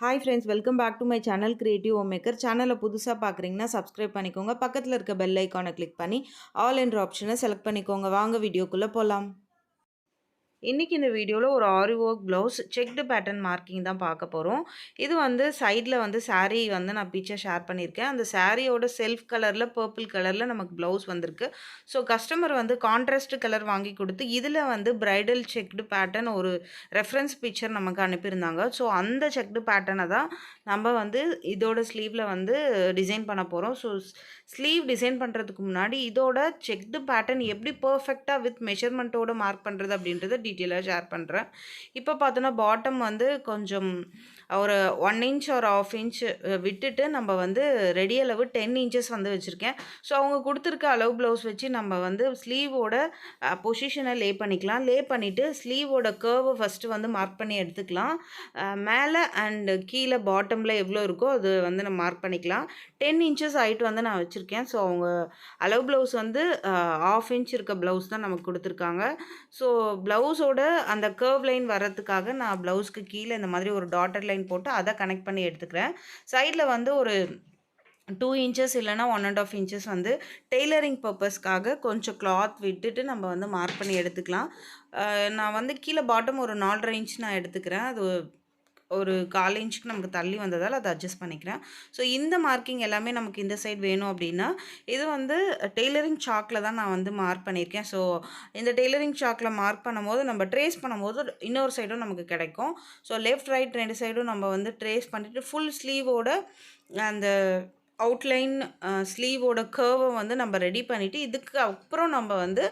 Hi friends, welcome back to my channel creative home maker. சேனலை புதுசாக பார்க்குறீங்கன்னா subscribe பண்ணிக்கோங்க. பக்கத்தில் இருக்க பெல் ஐக்கானை கிளிக் பண்ணி ஆல் என்ற ஆப்ஷனை செலக்ட் பண்ணிக்கோங்க. வாங்க வீடியோக்குள்ளே போகலாம். இன்றைக்கி இந்த வீடியோவில் ஒரு aari work blouse checked pattern marking தான் பார்க்க போகிறோம். இது வந்து சைடில் வந்து சாரீ வந்து நான் பிக்சர் ஷேர் பண்ணியிருக்கேன். அந்த சாரியோட செல்ஃப் கலரில் பர்பிள் கலரில் நமக்கு ப்ளவுஸ் வந்திருக்கு. ஸோ கஸ்டமர் வந்து கான்ட்ராஸ்ட் கலர் வாங்கி கொடுத்து இதில் வந்து பிரைடல் செக்டு பேட்டர்ன் ஒரு ரெஃபரன்ஸ் பிக்சர் நமக்கு அனுப்பியிருந்தாங்க. ஸோ அந்த செக்டு பேட்டர்னை தான் நம்ம வந்து இதோட ஸ்லீவில் வந்து டிசைன் பண்ண போகிறோம். ஸோ ஸ்லீவ் டிசைன் பண்ணுறதுக்கு முன்னாடி இதோட செக்டு பேட்டர்ன் எப்படி பர்ஃபெக்டாக வித் மெஷர்மெண்ட்டோட மார்க் பண்ணுறது அப்படின்றத டீட்டெயிலாக ஷேர் பண்ணுறேன். இப்போ பார்த்தோன்னா பாட்டம் வந்து கொஞ்சம் ஒரு 1 இன்ச் ஒரு 1/2 இன்ச் விட்டுட்டு நம்ம வந்து ரெடி அளவு 10 இன்ச்சஸ் வந்து வச்சுருக்கேன். ஸோ அவங்க கொடுத்துருக்க அளவு ப்ளவுஸ் வச்சு நம்ம வந்து ஸ்லீவோட பொசிஷனை லே பண்ணிக்கலாம். லே பண்ணிவிட்டு ஸ்லீவோட கர்வை ஃபஸ்ட்டு வந்து மார்க் பண்ணி எடுத்துக்கலாம். மேலே அண்டு கீழே பாட்டமில் எவ்வளோ இருக்கோ அது வந்து நம்ம மார்க் பண்ணிக்கலாம். 10 இன்ச்சஸ் ஹைட் வந்து நான் வச்சுருக்கேன். ஸோ அவங்க அளவு ப்ளவுஸ் வந்து 1/2 இன்ச் இருக்க ப்ளவுஸ் தான் நமக்கு கொடுத்துருக்காங்க. ஸோ ப்ளவுஸோட அந்த கர்வ் லைன் வர்றதுக்காக நான் ப்ளவுஸ்க்கு கீழே இந்த மாதிரி ஒரு டாட்டர் லைன் போட்டு அதை கனெக்ட் பண்ணி எடுத்துக்கிறேன். சைடில் வந்து ஒரு 2 இன்ச்சஸ் இல்லைனா 1.5 இன்ச்சஸ் வந்து டெய்லரிங் பர்பஸ்க்காக கொஞ்சம் கிளாத் விட்டுட்டு நம்ம வந்து மார்க் பண்ணி எடுத்துக்கலாம். நான் வந்து கீழே பாட்டம் ஒரு 4.5 இன்ச் நான் எடுத்துக்கிறேன். அது ஒரு 1/4 இன்ச்சுக்கு நமக்கு தள்ளி வந்ததால் அதை அட்ஜஸ்ட் பண்ணிக்கிறேன். ஸோ இந்த மார்க்கிங் எல்லாமே நமக்கு இந்த சைடு வேணும் அப்படின்னா இது வந்து டெய்லரிங் சாக்கில் தான் நான் வந்து மார்க் பண்ணியிருக்கேன். ஸோ இந்த டெய்லரிங் சாக்கில் மார்க் பண்ணும்போது நம்ம ட்ரேஸ் பண்ணும்போது இன்னொரு சைடும் நமக்கு கிடைக்கும். ஸோ லெஃப்ட் ரைட் 2 சைடும் நம்ம வந்து ட்ரேஸ் பண்ணிவிட்டு ஃபுல் ஸ்லீவோட அந்த அவுட்லைன் ஸ்லீவோட கர்வை வந்து நம்ம ரெடி பண்ணிவிட்டு இதுக்கு அப்புறம் நம்ம வந்து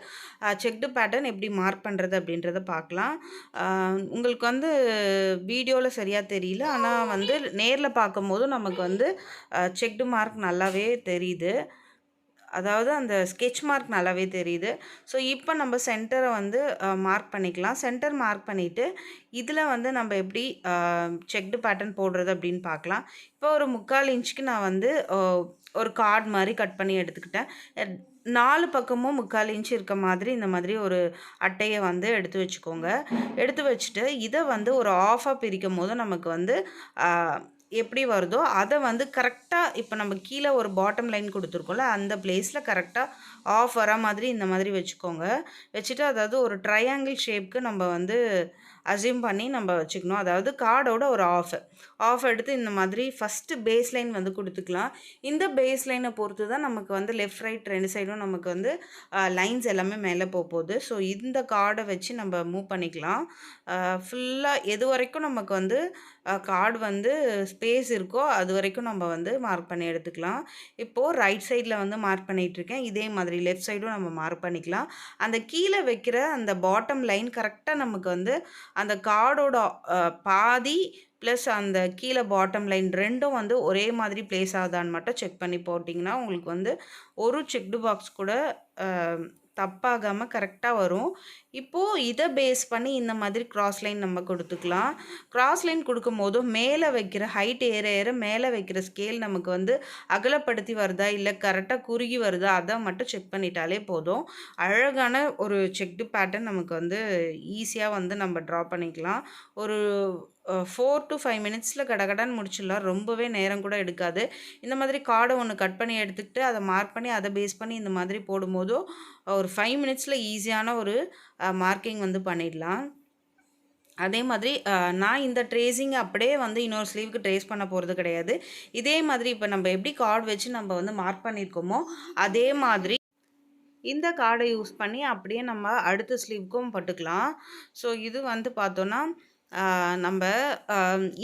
செக்டு பேட்டர்ன் எப்படி மார்க் பண்ணுறது அப்படின்றத பார்க்கலாம். உங்களுக்கு வந்து வீடியோவில் சரியாக தெரியல, ஆனால் வந்து நேரில் பார்க்கும்போது நமக்கு வந்து செக்டு மார்க் நல்லாவே தெரியுது. அதாவது அந்த ஸ்கெட்ச் மார்க் நல்லாவே தெரியுது. ஸோ இப்போ நம்ம சென்டரை வந்து மார்க் பண்ணிக்கலாம். சென்டர் மார்க் பண்ணிவிட்டு இதில் வந்து நம்ம எப்படி செக்டு பேட்டர்ன் போடுறது அப்படின்னு பார்க்கலாம். இப்போ ஒரு 3/4 இன்ச்சுக்கு நான் வந்து ஒரு கார்டு மாதிரி கட் பண்ணி எடுத்துக்கிட்டேன். 4 பக்கமும் 3/4 இன்ச் இருக்க மாதிரி இந்த மாதிரி ஒரு அட்டையை வந்து எடுத்து வச்சுக்கோங்க. எடுத்து வச்சுட்டு இதை வந்து ஒரு ஆஃபாக பிரிக்கும் போது நமக்கு வந்து எப்படி வருதோ அதை வந்து கரெக்டாக இப்போ நம்ம கீழே ஒரு பாட்டம் லைன் கொடுத்துருக்கோம்ல அந்த பிளேஸில் கரெக்டாக ஆஃப் வர மாதிரி இந்த மாதிரி வச்சுக்கோங்க. வச்சுட்டு அதாவது ஒரு ட்ரையாங்கிள் ஷேப்க்கு நம்ம வந்து அசியூம் பண்ணி நம்ம வச்சுக்கணும். அதாவது கார்டோட ஒரு ஆஃப் எடுத்து இந்த மாதிரி ஃபஸ்ட்டு பேஸ் லைன் வந்து கொடுத்துக்கலாம். இந்த பேஸ் லைனை பொறுத்து தான் நமக்கு வந்து லெஃப்ட் ரைட் 2 சைடும் நமக்கு வந்து லைன்ஸ் எல்லாமே மேலே போகுது. ஸோ இந்த கார்டை வச்சு நம்ம மூவ் பண்ணிக்கலாம். ஃபுல்லாக எது வரைக்கும் நமக்கு வந்து கார்டு வந்து ஸ்பேஸ் இருக்கோ அது வரைக்கும் நம்ம வந்து மார்க் பண்ணி எடுத்துக்கலாம். இப்போது ரைட் சைடில் வந்து மார்க் பண்ணிகிட்ருக்கேன். இதே மாதிரி லெஃப்ட் சைடும் நம்ம மார்க் பண்ணிக்கலாம். அந்த கீழே வைக்கிற அந்த பாட்டம் லைன் கரெக்டாக நமக்கு வந்து அந்த கார்டோட பாதி ப்ளஸ் அந்த கீழே பாட்டம் லைன் ரெண்டும் வந்து ஒரே மாதிரி ப்ளேஸ் ஆகுதான்னு மட்டும் செக் பண்ணி போட்டிங்கன்னா உங்களுக்கு வந்து ஒரு செக்டு பாக்ஸ் கூட தப்பாகாமல் கரெக்டாக வரும். இப்போது இதை பேஸ் பண்ணி இந்த மாதிரி கிராஸ் லைன் நம்ம கொடுத்துக்கலாம். கிராஸ் லைன் கொடுக்கும் போதும் மேலே வைக்கிற ஹைட் ஏற ஏற மேலே வைக்கிற ஸ்கேல் நமக்கு வந்து அகலப்படுத்தி வருதா இல்லை கரெக்டாக குறுகி வருதா அதை மட்டும் செக் பண்ணிட்டாலே போதும். அழகான ஒரு செக்டு பேட்டர்ன் நமக்கு வந்து ஈஸியாக வந்து நம்ம ட்ரா பண்ணிக்கலாம். ஒரு 4 to 5 மினிட்ஸில் கடகடான்னு முடிச்சிடலாம். ரொம்பவே நேரம் கூட எடுக்காது. இந்த மாதிரி கார்டை ஒன்று கட் பண்ணி எடுத்துக்கிட்டு அதை மார்க் பண்ணி அதை பேஸ் பண்ணி இந்த மாதிரி போடும்போதோ ஒரு 5 மினிட்ஸில் ஈஸியான ஒரு மார்க்கிங் வந்து பண்ணிடலாம். அதே மாதிரி நான் இந்த ட்ரேஸிங் அப்படியே வந்து இன்னொரு ஸ்லீவுக்கு ட்ரேஸ் பண்ண போகிறது கிடையாது. இதே மாதிரி இப்போ நம்ம எப்படி கார்டு வச்சு நம்ம வந்து மார்க் பண்ணியிருக்கோமோ அதே மாதிரி இந்த கார்டை யூஸ் பண்ணி அப்படியே நம்ம அடுத்த ஸ்லீவுக்கும் போட்டுக்கலாம். ஸோ இது வந்து பார்த்தோன்னா நம்ம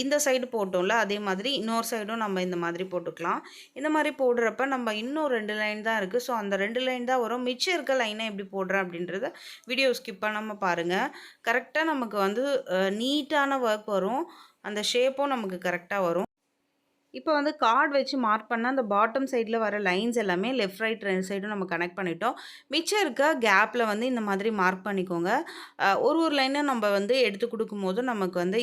இந்த சைடு போட்டோம்ல அதே மாதிரி இன்னொரு சைடும் நம்ம இந்த மாதிரி போட்டுக்கலாம். இந்த மாதிரி போடுறப்ப நம்ம இன்னும் 2 லைன் தான் இருக்குது. ஸோ அந்த 2 லைன் தான் வரும். மிச்சம் இருக்க லைனை எப்படி போடுறேன் அப்படின்றத வீடியோ ஸ்கிப் பண்ணாமல் பாருங்கள். கரெக்டாக நமக்கு வந்து நீட்டான ஒர்க் வரும். அந்த ஷேப்பும் நமக்கு கரெக்டாக வரும். இப்போ வந்து கார்டு வச்சு மார்க் பண்ண அந்த பாட்டம் சைடில் வர லைன்ஸ் எல்லாமே லெஃப்ட் ரைட் 2 சைடும் நம்ம கனெக்ட் பண்ணிட்டோம். மிச்சம் இருக்க கேப்பில் வந்து இந்த மாதிரி மார்க் பண்ணிக்கோங்க. ஒரு லைனை நம்ம வந்து எடுத்து கொடுக்கும்போது நமக்கு வந்து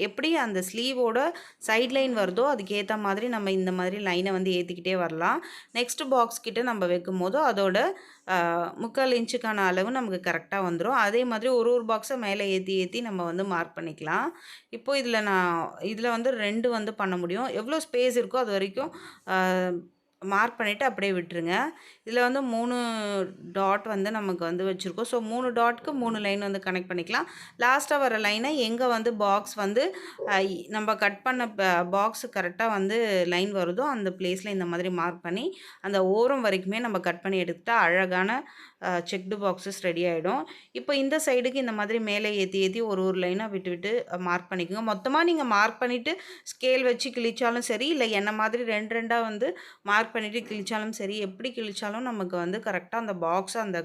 எப்படி அந்த ஸ்லீவோட சைட் லைன் வருதோ அதுக்கேற்ற மாதிரி நம்ம இந்த மாதிரி லைனை வந்து ஏற்றிக்கிட்டே வரலாம். நெக்ஸ்ட் பாக்ஸ் கிட்ட நம்ம வைக்கும் போது அதோட 3/4 இன்ச்சுக்கான அளவு நமக்கு கரெக்டாக வந்துடும். அதே மாதிரி ஒரு ஒரு பாக்ஸை மேலே ஏற்றி ஏற்றி நம்ம வந்து மார்க் பண்ணிக்கலாம். இப்போ இதில் வந்து 2 வந்து பண்ண முடியும். எவ்வளோ ஸ்பேஸ் இருக்கோ அது வரைக்கும் மார்க் பண்ணிவிட்டு அப்படியே விட்டுருங்க. இதில் வந்து 3 டாட் வந்து நமக்கு வந்து வச்சுருக்கோம். ஸோ 3 டாட்க்கு 3 லைன் வந்து கனெக்ட் பண்ணிக்கலாம். லாஸ்ட்டாக வர லைனை எங்கே வந்து பாக்ஸ் வந்து நம்ம கட் பண்ண பாக்ஸ் கரெக்டாக வந்து லைன் வருதோ அந்த பிளேஸில் இந்த மாதிரி மார்க் பண்ணி அந்த ஓரம் வரைக்குமே நம்ம கட் பண்ணி எடுத்துட்டா அழகான செக்டு பாக்ஸஸ் ரெடி ஆகிடும். இப்போ இந்த சைடுக்கு இந்த மாதிரி மேலே ஏற்றி ஏற்றி ஒரு ஒரு லைனாக விட்டு விட்டு மார்க் பண்ணிக்கோங்க. மொத்தமாக நீங்கள் மார்க் பண்ணிவிட்டு ஸ்கேல் வச்சு கிழிச்சாலும் சரி, இல்லை என்ன மாதிரி 2 2ஆக வந்து மார்க் பண்ணிவிட்டு கிழிச்சாலும் சரி, எப்படி கிழிச்சாலும் நமக்கு வந்து கரெக்டாக அந்த பாக்ஸ் அந்த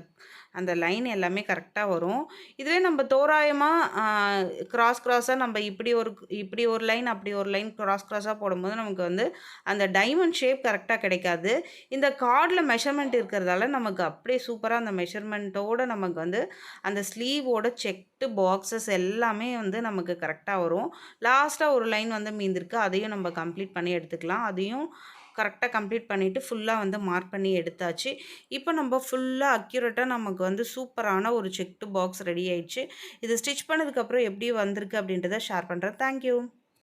அந்த லைன் எல்லாமே கரெக்டாக வரும். இதுவே நம்ம தோராயமாக கிராஸாக நம்ம இப்படி ஒரு லைன் அப்படி ஒரு லைன் கிராஸாக போடும்போது நமக்கு வந்து அந்த டைமண்ட் ஷேப் கரெக்டாக கிடைக்காது. இந்த கார்டில் மெஷர்மெண்ட் இருக்கிறதால நமக்கு அப்படியே சூப்பராக அந்த மெஷர்மெண்ட்டோடு நமக்கு வந்து அந்த ஸ்லீவோட செக்டு பாக்ஸஸ் எல்லாமே வந்து நமக்கு கரெக்டாக வரும். லாஸ்ட்டாக ஒரு லைன் வந்து மீந்திருக்கு, அதையும் நம்ம கம்ப்ளீட் பண்ணி எடுத்துக்கலாம். அதையும் கரெக்டாக கம்ப்ளீட் பண்ணிவிட்டு ஃபுல்லாக வந்து மார்க் பண்ணி எடுத்தாச்சு. இப்போ நம்ம ஃபுல்லாக அக்யூரேட்டாக நமக்கு வந்து சூப்பரான ஒரு செக்டு பாக்ஸ் ரெடி ஆயிடுச்சு. இது ஸ்டிச் பண்ணதுக்கப்புறம் எப்படி வந்திருக்கு அப்படின்றத ஷேர் பண்ணுறேன். தேங்க்யூ.